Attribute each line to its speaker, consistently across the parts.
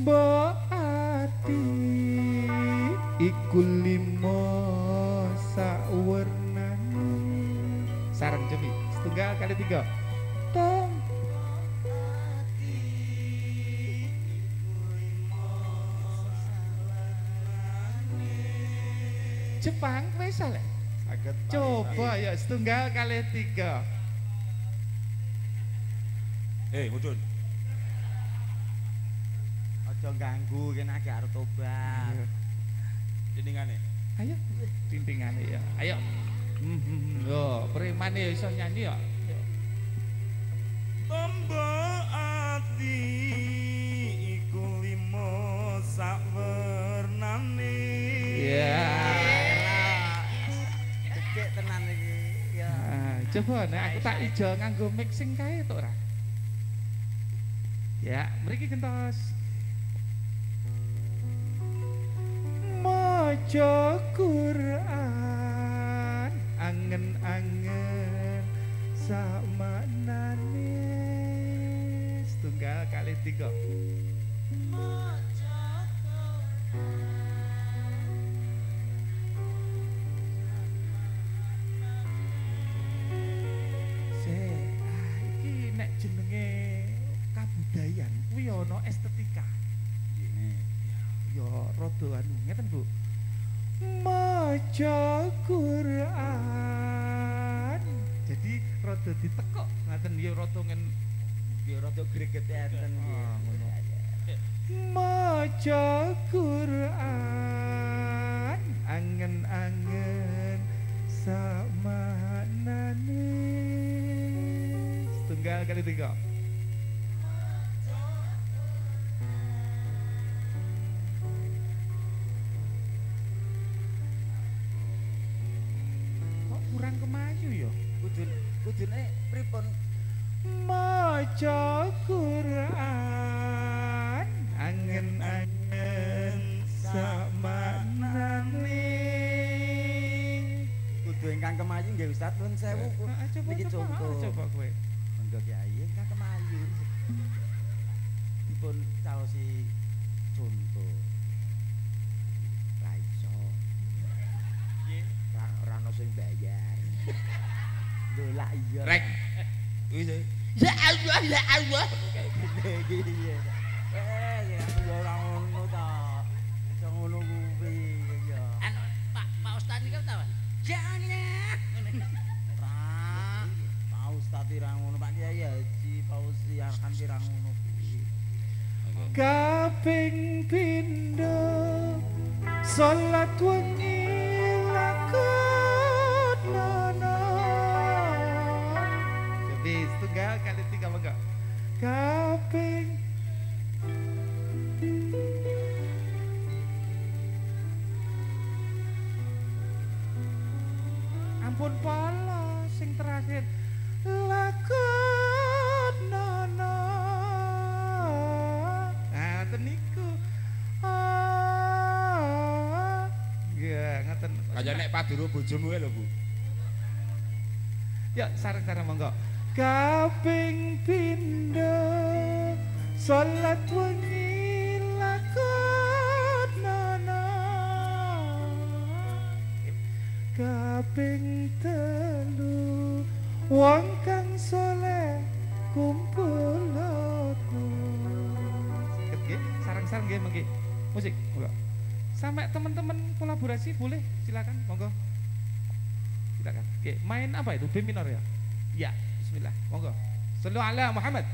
Speaker 1: Mbok ati iku limo sawernané. Sareng Jemi, setunggal kali tiga. Tong Jepang wis ale. Coba ya setunggal kali tiga.
Speaker 2: Mudun.
Speaker 3: Aja ganggu kene agak arep tobat.
Speaker 2: Dindingane.
Speaker 1: Ayo, tintingane ya. Ayo. Yo, premane ya iso nyanyi ya.
Speaker 2: Tombo ati iku limo sawernané.
Speaker 1: Ya.
Speaker 3: Cek tenan iki ya.
Speaker 1: Coba nek aku tak ijo nganggo mixing kae tok ora. Ya, mriki gentos. Maca Quran angen-angen sakmanane. Setunggal kali tiga. Iki nek jenenge kabudayan kuwi ana estetika. Ya rada anu ngeten Bu. Maca Quran. Jadi rada ditekok ngaten ya rada ngen
Speaker 3: Ya rada greget enten ngono.
Speaker 1: Maca Quran angen-angen sakmanane. Setunggal kali tiga. Kurang kemayu ya.
Speaker 3: Kudune pripun?
Speaker 1: Maca Quran angen-angen sakmanane.
Speaker 3: Kudu ingkang kemayu nggih Ustaz nuwun sewu. Niki contoh.
Speaker 1: Coba kowe.
Speaker 3: Monggo Kyai ingkang kemayu. Dipun caosi contoh. Ra iso. Ora ono sing bayar. Lho lah iya.
Speaker 2: Rek. Wis.
Speaker 3: Ya Allah ya Allah. Iki ya. Ya ora ngono ta. Iso ngono kuwi ya.
Speaker 4: Anu Pak Ustaz niki ta, Pak? Jangan.
Speaker 3: Pak Ustaz ira ngono Pak Kyai Haji Fauzi akan ira ngono kuwi.
Speaker 1: Kaping pindho salat wengi lakonono. Jadi setunggal kali tiga monggo. Kaping ampun pala sing terakhir lakonono. Ngaten niku. Ya, ngaten.
Speaker 2: Kaya nek paduro bojomu lho, Bu.
Speaker 1: Ya, sareng-sareng monggo. Kaping pindho salat wengi lakonono. Kaping telu wong kang saleh kumpul sareng-sareng nggih mengki. Musik, monggo. Sampai teman-teman kolaborasi boleh, silakan, monggo. Silakan. Oke, main apa itu? B minor ya? Ya, bismillah. Monggo. Shallu ala Muhammad.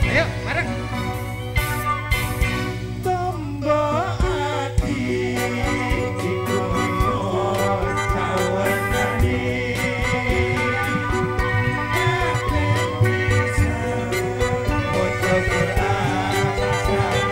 Speaker 1: Ayo, bareng. Quran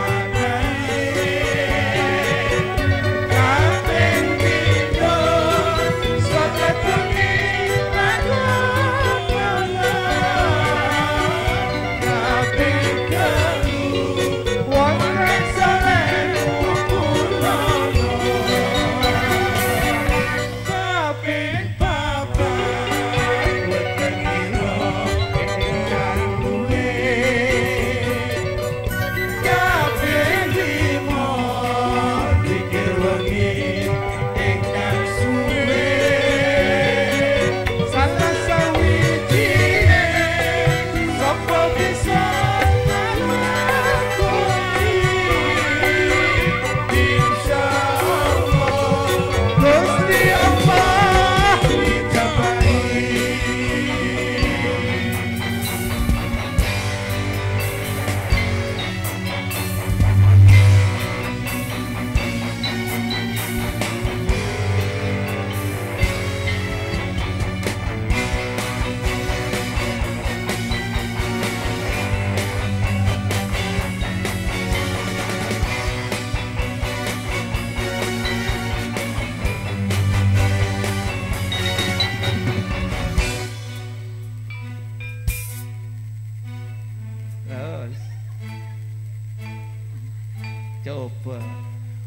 Speaker 1: Coba.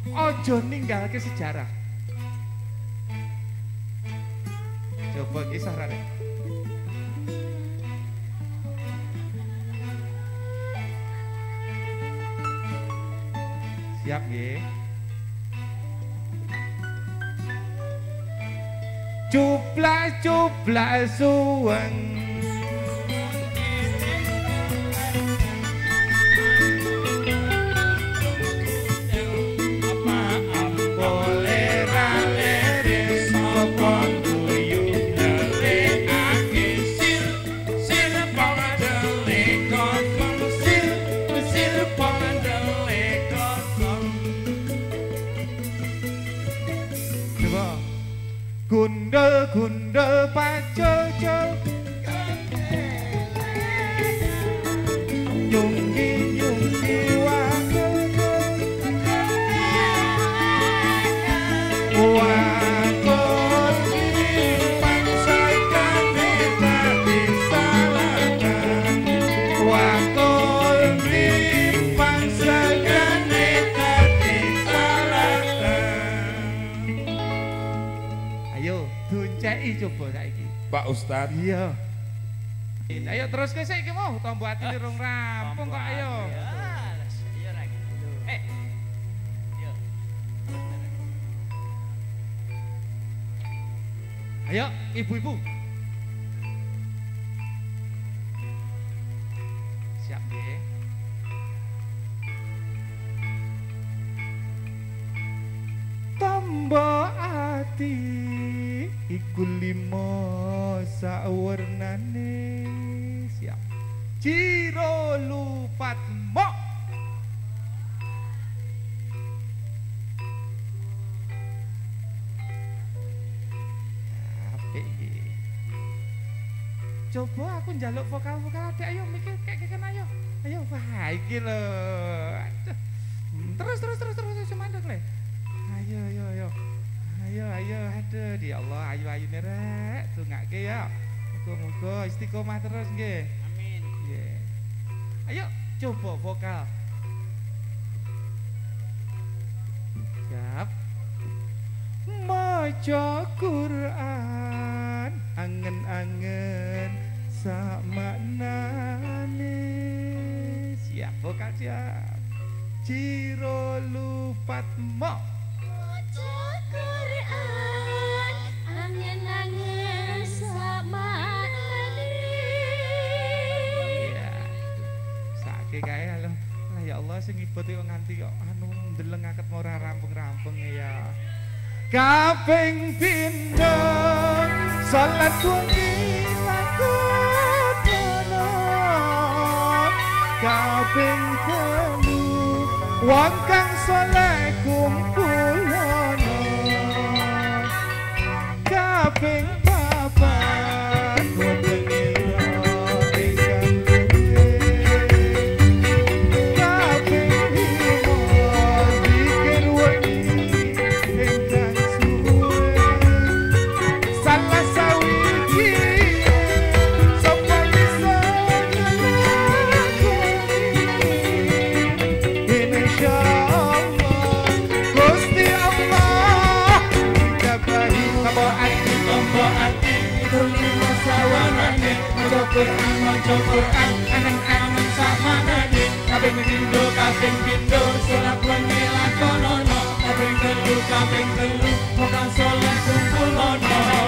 Speaker 1: Ojo ninggal ke sejarah. Coba kisah Rare. Siap nggih. Cuplak suweng gundel pacul-cul nyunggi wakul pangsakan tadi salahkan wakul pangsakan tadi salahkan. Ayo dunceki coba saiki.
Speaker 2: Pak Ustadz.
Speaker 1: Iya. Ayo terus ke saiki mau tombo atine rong rampung kok ayo.
Speaker 3: Iya lagi. Yo.
Speaker 1: Ayo ibu-ibu. Siap nggih. Tombo ati iku limo sawernane. Siap. Ciro lupat mok. Apik iki. Coba aku njaluk vokal-vokal adek ayo mikir kayak ayo. Ayo wah iki lho. Aduh. Terus semandek le. Ayo. Ayo, aduh, di Allah, ayu nih rek, tungake ya. Muga-muga istiqomah terus nggih.
Speaker 3: Amin.
Speaker 1: Nggih. Ayo, coba vokal. Siap. Maca Quran, angen-angen sak maknane. Siap, vokal siap. Ciro lupat mok.
Speaker 5: Quran angen-angen sama
Speaker 1: iya sakit kae lho lah ya Allah sing ibet kok nganti kok anu ndelengaket ora rampung-rampung ya kaping pindho salat kuwi lakono kaping telu wong kang saleh kumpulono kaping papat modengiro ingkang luwih kaping limo pikir wengi ingkang suwe salah sawiji sapa bisa insyaallah Gusti Allah jabahi tombo ati itu lima sawanane maca Quran angen-angen samanane kaping pindho salat wengi lakonono kaping telu vokal saleh kumpulono